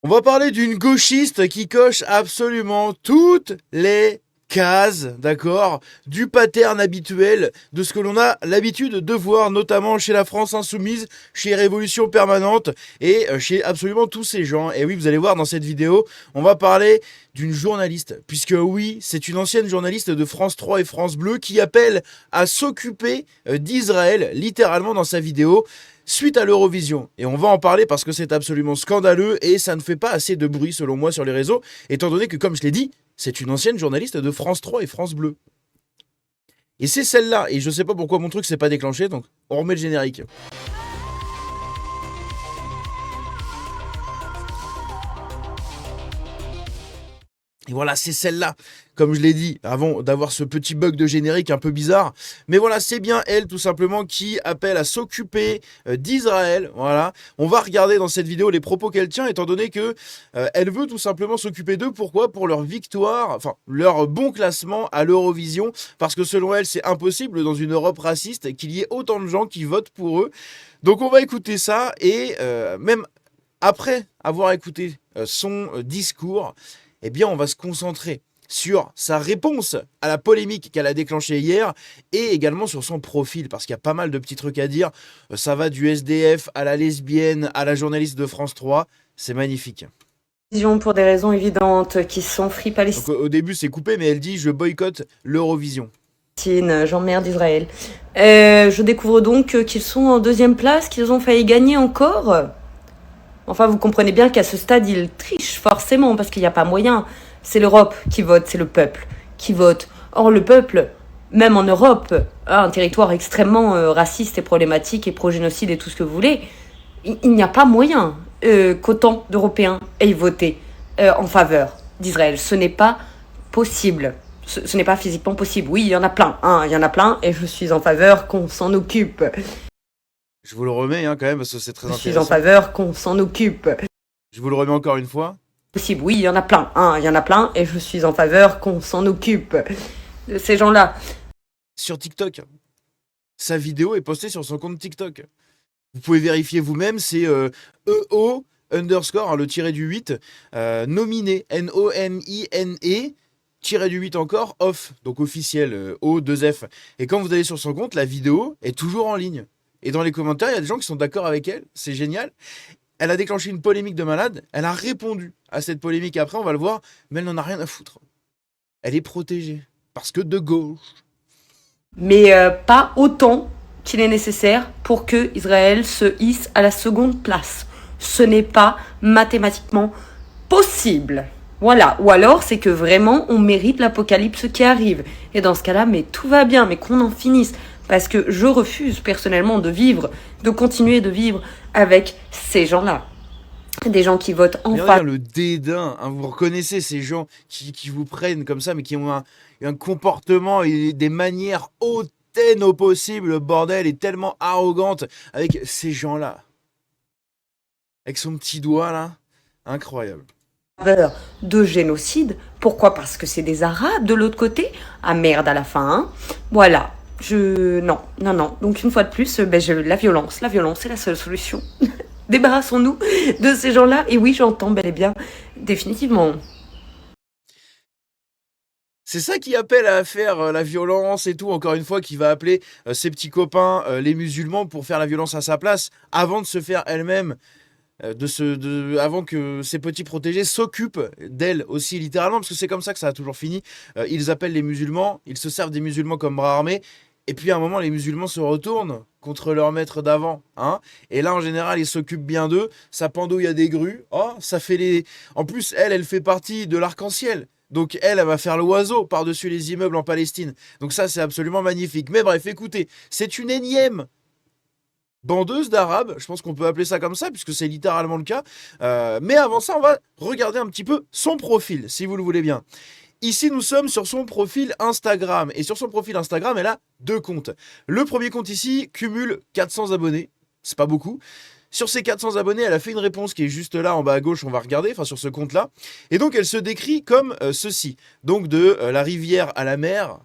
On va parler d'une gauchiste qui coche absolument toutes les cases, d'accord, du pattern habituel de ce que l'on a l'habitude de voir, notamment chez la France Insoumise, chez Révolution Permanente et chez absolument tous ces gens. Et oui, vous allez voir dans cette vidéo, on va parler d'une journaliste, puisque oui, c'est une ancienne journaliste de France 3 et France Bleu qui appelle à s'occuper d'Israël, littéralement dans sa vidéo, suite à l'Eurovision. Et on va en parler parce que c'est absolument scandaleux et ça ne fait pas assez de bruit selon moi sur les réseaux, étant donné que, comme je l'ai dit, c'est une ancienne journaliste de France 3 et France Bleu. Et c'est celle-là, et je sais pas pourquoi mon truc s'est pas déclenché, donc on remet le générique. Et voilà, c'est celle-là, comme je l'ai dit, avant d'avoir ce petit bug de générique un peu bizarre. Mais voilà, c'est bien elle, tout simplement, qui appelle à s'occuper d'Israël. Voilà, on va regarder dans cette vidéo les propos qu'elle tient, étant donné que elle veut tout simplement s'occuper d'eux. Pourquoi? Pour leur victoire, enfin, leur bon classement à l'Eurovision. Parce que selon elle, c'est impossible dans une Europe raciste qu'il y ait autant de gens qui votent pour eux. Donc on va écouter ça, et même après avoir écouté son discours, eh bien, on va se concentrer sur sa réponse à la polémique qu'elle a déclenchée hier et également sur son profil, parce qu'il y a pas mal de petits trucs à dire. Ça va du SDF à la lesbienne, à la journaliste de France 3. C'est magnifique. Pour des raisons évidentes qui sont Free Donc au début, c'est coupé, mais elle dit « Je boycotte l'Eurovision ». Palestine, j'emmerde Israël. Je découvre donc qu'ils sont en deuxième place, qu'ils ont failli gagner encore. Enfin, vous comprenez bien qu'à ce stade, ils trichent forcément, parce qu'il n'y a pas moyen. C'est l'Europe qui vote, c'est le peuple qui vote. Or, le peuple, même en Europe, a un territoire extrêmement raciste et problématique et pro-génocide et tout ce que vous voulez. Il n'y a pas moyen qu'autant d'Européens aient voté en faveur d'Israël. Ce n'est pas possible. Ce n'est pas physiquement possible. Oui, il y en a plein, hein, il y en a plein, et je suis en faveur qu'on s'en occupe. Je vous le remets quand même, parce que c'est très Je suis en intéressant. faveur qu'on s'en occupe. Je vous le remets encore une fois. Possible, oui, il y en a plein, hein, il y en a plein, et je suis en faveur qu'on s'en occupe de ces gens-là. Sur TikTok, sa vidéo est postée sur son compte TikTok. Vous pouvez vérifier vous-même, c'est EO underscore, le tiré du 8, nominé, N-O-M-I-N-E, tiré du 8 encore, off, donc officiel, O2F. Et quand vous allez sur son compte, la vidéo est toujours en ligne. Et dans les commentaires, il y a des gens qui sont d'accord avec elle, c'est génial. Elle a déclenché une polémique de malade, elle a répondu à cette polémique après, on va le voir, mais elle n'en a rien à foutre. Elle est protégée, parce que de gauche. Mais pas autant qu'il est nécessaire pour que Israël se hisse à la seconde place. Ce n'est pas mathématiquement possible. Voilà. Ou alors, c'est que vraiment, on mérite l'apocalypse qui arrive. Et dans ce cas-là, mais tout va bien, mais qu'on en finisse. Parce que je refuse personnellement de vivre, de continuer de vivre avec ces gens-là. Des gens qui votent en Regardez faveur. le dédain, vous reconnaissez ces gens qui vous prennent comme ça, mais qui ont un comportement et des manières hautaines au possible, le bordel, est tellement arrogante avec ces gens-là. Avec son petit doigt là, incroyable. De génocide. Pourquoi? Parce que c'est des Arabes de l'autre côté. Ah merde à la fin, hein. Voilà. Non, non, non. Donc une fois de plus, la violence est la seule solution. Débarrassons-nous de ces gens-là. Et oui, j'entends bel et bien, définitivement. C'est ça qui appelle à faire la violence et tout, encore une fois, qui va appeler ses petits copains, les musulmans, pour faire la violence à sa place, avant de se faire elle-même avant que ses petits protégés s'occupent d'elle aussi littéralement, parce que c'est comme ça que ça a toujours fini. Ils appellent les musulmans, ils se servent des musulmans comme bras armés, et puis à un moment les musulmans se retournent contre leur maître d'avant, hein. Et là en général ils s'occupent bien d'eux, ça pendouille à des grues, oh ça fait les... En plus elle fait partie de l'arc-en-ciel. Donc elle va faire l'oiseau par-dessus les immeubles en Palestine. Donc ça c'est absolument magnifique. Mais bref, écoutez, c'est une énième bandeuse d'arabes, je pense qu'on peut appeler ça comme ça, puisque c'est littéralement le cas. Mais avant ça, on va regarder un petit peu son profil, si vous le voulez bien. Ici, nous sommes sur son profil Instagram. Et sur son profil Instagram, elle a 2 comptes. Le premier compte ici cumule 400 abonnés. C'est pas beaucoup. Sur ces 400 abonnés, elle a fait une réponse qui est juste là, en bas à gauche, on va regarder, enfin sur ce compte-là. Et donc, elle se décrit comme ceci. Donc, de la rivière à la mer.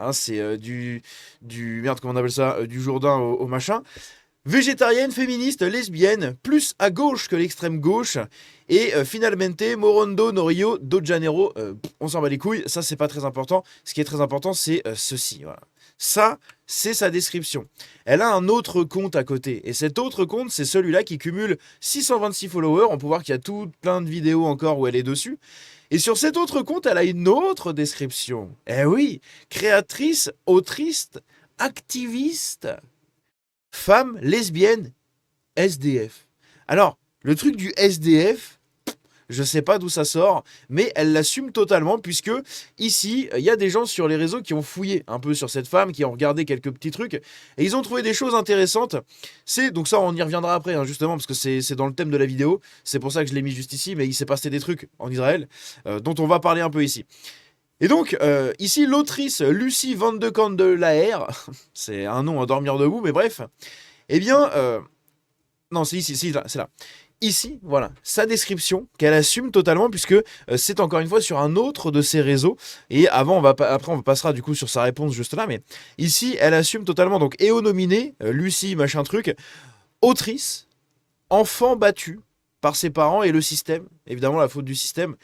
Hein, c'est merde, comment on appelle ça, du Jourdain au machin. Végétarienne, féministe, lesbienne, plus à gauche que l'extrême gauche. Et finalmente, Morondo no Rio de Janeiro. On s'en bat les couilles, ça c'est pas très important. Ce qui est très important, c'est ceci. Voilà. Ça, c'est sa description. Elle a un autre compte à côté. Et cet autre compte, c'est celui-là qui cumule 626 followers. On peut voir qu'il y a tout plein de vidéos encore où elle est dessus. Et sur cet autre compte, elle a une autre description. Eh oui, créatrice, autrice, activiste, femme, lesbienne, SDF. Alors, le truc du SDF, je sais pas d'où ça sort, mais elle l'assume totalement puisque ici, il y a des gens sur les réseaux qui ont fouillé un peu sur cette femme, qui ont regardé quelques petits trucs et ils ont trouvé des choses intéressantes. C'est donc ça, on y reviendra après, hein, justement, parce que c'est dans le thème de la vidéo. C'est pour ça que je l'ai mis juste ici, mais il s'est passé des trucs en Israël dont on va parler un peu ici. Et donc, ici, l'autrice Lucie Van de Candelaer, c'est un nom à dormir debout, mais bref, eh bien, non, c'est ici, c'est là. Ici, voilà, sa description qu'elle assume totalement puisque c'est encore une fois sur un autre de ses réseaux. Et après, on passera du coup sur sa réponse juste là. Mais ici, elle assume totalement. Donc, EO nominé, Lucie, machin truc, autrice, enfant battu par ses parents et le système. Évidemment, la faute du système.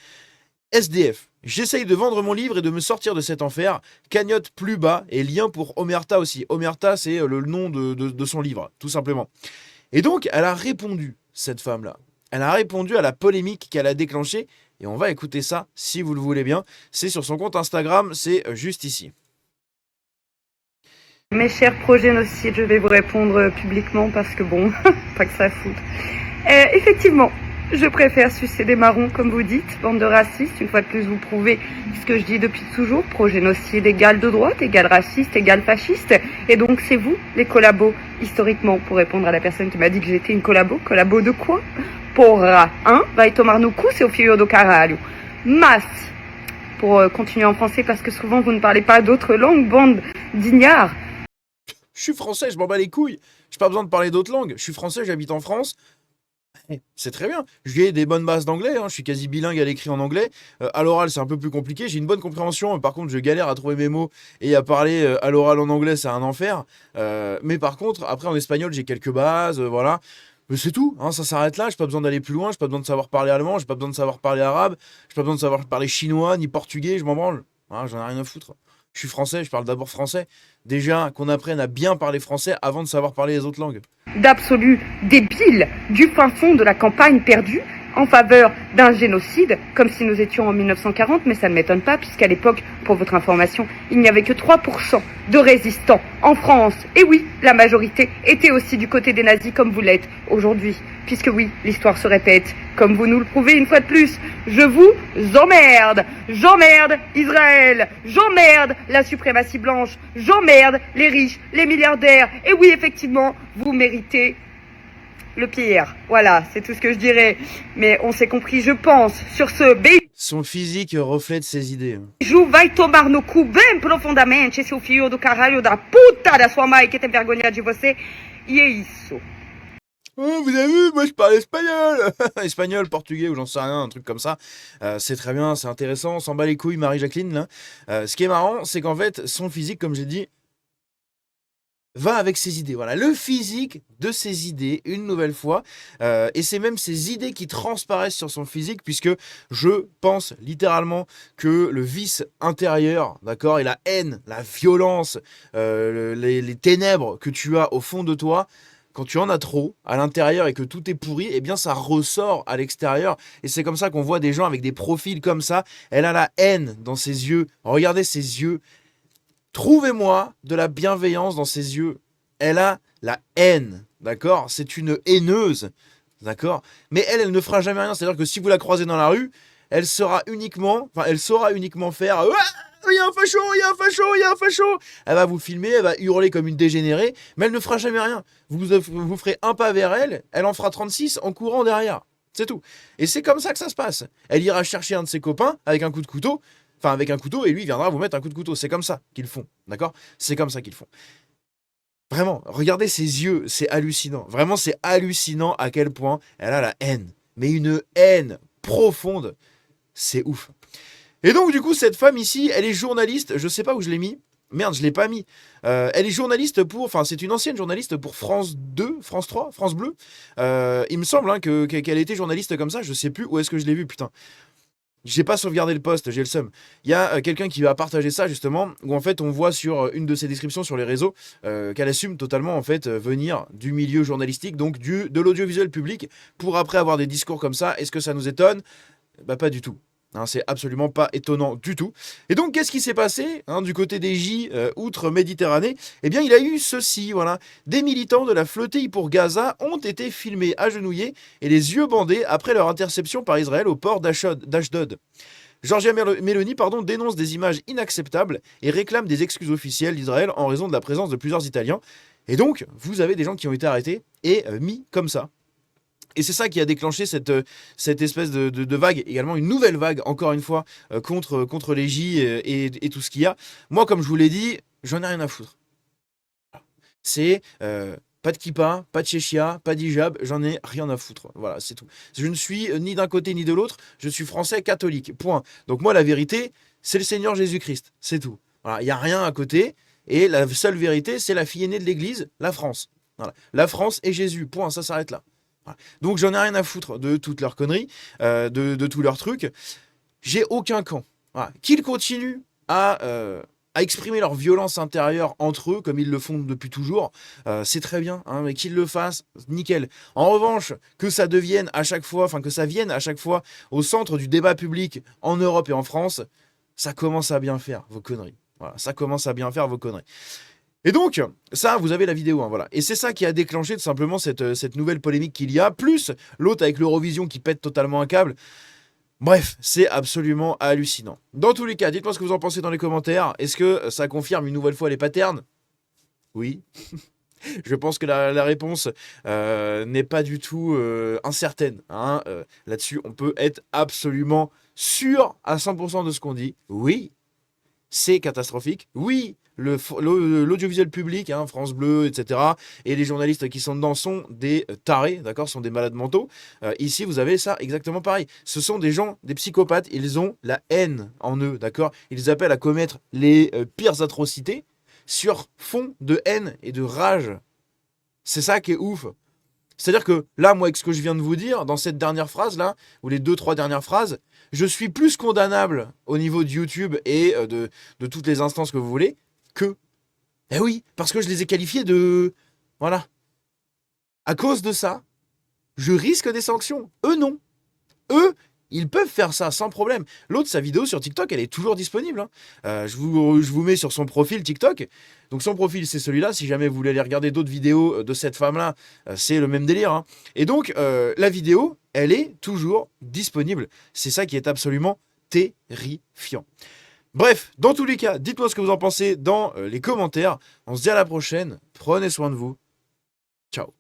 SDF. J'essaye de vendre mon livre et de me sortir de cet enfer. Cagnotte plus bas et lien pour Omerta aussi. Omerta, c'est le nom de son livre, tout simplement. Et donc, elle a répondu, cette femme-là. Elle a répondu à la polémique qu'elle a déclenchée. Et on va écouter ça, si vous le voulez bien. C'est sur son compte Instagram, c'est juste ici. Mes chers progénocides, je vais vous répondre publiquement parce que bon, pas que ça foute. Effectivement, je préfère sucer des marrons, comme vous dites, bande de racistes. Une fois de plus, vous prouvez ce que je dis depuis toujours. Progénocide égale de droite, égale raciste, égale fasciste. Et donc, c'est vous, les collabos, historiquement, pour répondre à la personne qui m'a dit que j'étais une collabo. Collabo de quoi? Porra, hein? Vai tomar no cu, seu filho do caralho. Mas, pour continuer en français, parce que souvent, vous ne parlez pas d'autres langues, bande d'ignards. Je suis français, je m'en bats les couilles. J'ai pas besoin de parler d'autres langues. Je suis français, j'habite en France. C'est très bien. J'ai des bonnes bases d'anglais, hein. Je suis quasi bilingue à l'écrit en anglais. À l'oral, c'est un peu plus compliqué. J'ai une bonne compréhension. Par contre, je galère à trouver mes mots et à parler à l'oral en anglais, c'est un enfer. Mais par contre, après en espagnol, j'ai quelques bases, voilà. Mais c'est tout, hein, ça s'arrête là. J'ai pas besoin d'aller plus loin. J'ai pas besoin de savoir parler allemand. J'ai pas besoin de savoir parler arabe. J'ai pas besoin de savoir parler chinois ni portugais. Je m'en branle. Hein, j'en ai rien à foutre. Je suis français, je parle d'abord français. Déjà, qu'on apprenne à bien parler français avant de savoir parler les autres langues. D'absolu débile du fin fond de la campagne perdue en faveur d'un génocide, comme si nous étions en 1940, mais ça ne m'étonne pas, puisqu'à l'époque, pour votre information, il n'y avait que 3% de résistants en France. Et oui, la majorité était aussi du côté des nazis, comme vous l'êtes aujourd'hui. Puisque oui, l'histoire se répète, comme vous nous le prouvez une fois de plus. Je vous emmerde. J'emmerde Israël. J'emmerde la suprématie blanche. J'emmerde les riches, les milliardaires. Et oui, effectivement, vous méritez le pire. Voilà, c'est tout ce que je dirais. Mais on s'est compris, je pense, sur ce Son physique reflète ses idées. Beijo vai tomar no cu bem profundamente, seu filho do caralho da puta da sua mãe que tem vergonha de você. E é isso. Oh, vous avez vu, moi je parle espagnol. Espagnol, portugais ou j'en sais rien, un truc comme ça. C'est très bien, c'est intéressant, on s'en bat les couilles, Marie-Jacqueline, là. Ce qui est marrant, c'est qu'en fait, son physique, comme j'ai dit, va avec ses idées. Voilà, le physique de ses idées, une nouvelle fois. Et c'est même ses idées qui transparaissent sur son physique, puisque je pense littéralement que le vice intérieur, d'accord, et la haine, la violence, les ténèbres que tu as au fond de toi, quand tu en as trop à l'intérieur et que tout est pourri, eh bien ça ressort à l'extérieur. Et c'est comme ça qu'on voit des gens avec des profils comme ça. Elle a la haine dans ses yeux. Regardez ses yeux. Trouvez-moi de la bienveillance dans ses yeux. Elle a la haine, d'accord? C'est une haineuse, d'accord? Mais elle ne fera jamais rien. C'est-à-dire que si vous la croisez dans la rue, elle saura uniquement faire il y a un facho, il y a un facho, il y a un facho. Elle va vous filmer, elle va hurler comme une dégénérée, mais elle ne fera jamais rien. Vous ferez un pas vers elle, elle en fera 36 en courant derrière. C'est tout. Et c'est comme ça que ça se passe. Elle ira chercher un de ses copains avec un coup de couteau, et lui viendra vous mettre un coup de couteau. C'est comme ça qu'ils font, d'accord? C'est comme ça qu'ils font. Vraiment, regardez ses yeux, c'est hallucinant. Vraiment, c'est hallucinant à quel point elle a la haine. Mais une haine profonde. C'est ouf. Et donc, du coup, cette femme ici, elle est journaliste. Je sais pas où je l'ai mis, Merde, je l'ai pas mis. Elle est journaliste c'est une ancienne journaliste pour France 2, France 3, France Bleu. Il me semble hein, qu'elle était journaliste comme ça. Je sais plus où est-ce que je l'ai vu, putain. J'ai pas sauvegardé le post, j'ai le seum. Il y a quelqu'un qui va partager ça justement, où en fait on voit sur une de ses descriptions sur les réseaux qu'elle assume totalement en fait venir du milieu journalistique, donc de l'audiovisuel public, pour après avoir des discours comme ça. Est-ce que ça nous étonne? Bah pas du tout. Hein, c'est absolument pas étonnant du tout. Et donc, qu'est-ce qui s'est passé hein, du côté des J, outre-Méditerranée? Eh bien, il a eu ceci, voilà. Des militants de la flottille pour Gaza ont été filmés agenouillés et les yeux bandés après leur interception par Israël au port d'Ashdod. Giorgia Meloni dénonce des images inacceptables et réclame des excuses officielles d'Israël en raison de la présence de plusieurs Italiens. Et donc, vous avez des gens qui ont été arrêtés et mis comme ça. Et c'est ça qui a déclenché cette espèce de vague, également une nouvelle vague, encore une fois, contre les J et tout ce qu'il y a. Moi, comme je vous l'ai dit, j'en ai rien à foutre. C'est pas de kippa, pas de chéchia, pas d'hijab, j'en ai rien à foutre. Voilà, c'est tout. Je ne suis ni d'un côté ni de l'autre, je suis français catholique, point. Donc moi, la vérité, c'est le Seigneur Jésus-Christ, c'est tout. Voilà, il n'y a rien à côté, et la seule vérité, c'est la fille aînée de l'Église, la France. Voilà. La France et Jésus, point, ça s'arrête là. Voilà. Donc j'en ai rien à foutre de toutes leurs conneries, de tous leurs trucs. J'ai aucun camp. Voilà. Qu'ils continuent à exprimer leur violence intérieure entre eux, comme ils le font depuis toujours, c'est très bien, hein, mais qu'ils le fassent, nickel. En revanche, que ça vienne à chaque fois au centre du débat public en Europe et en France, ça commence à bien faire vos conneries. Voilà, ça commence à bien faire vos conneries. Et donc, ça, vous avez la vidéo, hein, voilà. Et c'est ça qui a déclenché tout simplement cette nouvelle polémique qu'il y a, plus l'autre avec l'Eurovision qui pète totalement un câble. Bref, c'est absolument hallucinant. Dans tous les cas, dites-moi ce que vous en pensez dans les commentaires. Est-ce que ça confirme une nouvelle fois les patterns? Oui. Je pense que la réponse n'est pas du tout incertaine. Hein. Là-dessus, on peut être absolument sûr à 100% de ce qu'on dit. Oui. C'est catastrophique. Oui, l'audiovisuel public, hein, France Bleu, etc., et les journalistes qui sont dedans sont des tarés, d'accord, sont des malades mentaux. Ici, vous avez ça exactement pareil. Ce sont des gens, des psychopathes, ils ont la haine en eux, d'accord. Ils appellent à commettre les pires atrocités sur fond de haine et de rage. C'est ça qui est ouf. C'est-à-dire que là, moi, avec ce que je viens de vous dire, dans cette dernière phrase-là, ou les 2-3 dernières phrases, je suis plus condamnable au niveau de YouTube et de toutes les instances que vous voulez que... Eh oui, parce que je les ai qualifiés de... Voilà. À cause de ça, je risque des sanctions. Eux, non. Eux, ils peuvent faire ça sans problème. L'autre, sa vidéo sur TikTok, elle est toujours disponible. Hein. Je vous mets sur son profil TikTok. Donc son profil, c'est celui-là. Si jamais vous voulez aller regarder d'autres vidéos de cette femme-là, c'est le même délire. Hein. Et donc, la vidéo, elle est toujours disponible. C'est ça qui est absolument terrifiant. Bref, dans tous les cas, dites-moi ce que vous en pensez dans les commentaires. On se dit à la prochaine. Prenez soin de vous. Ciao.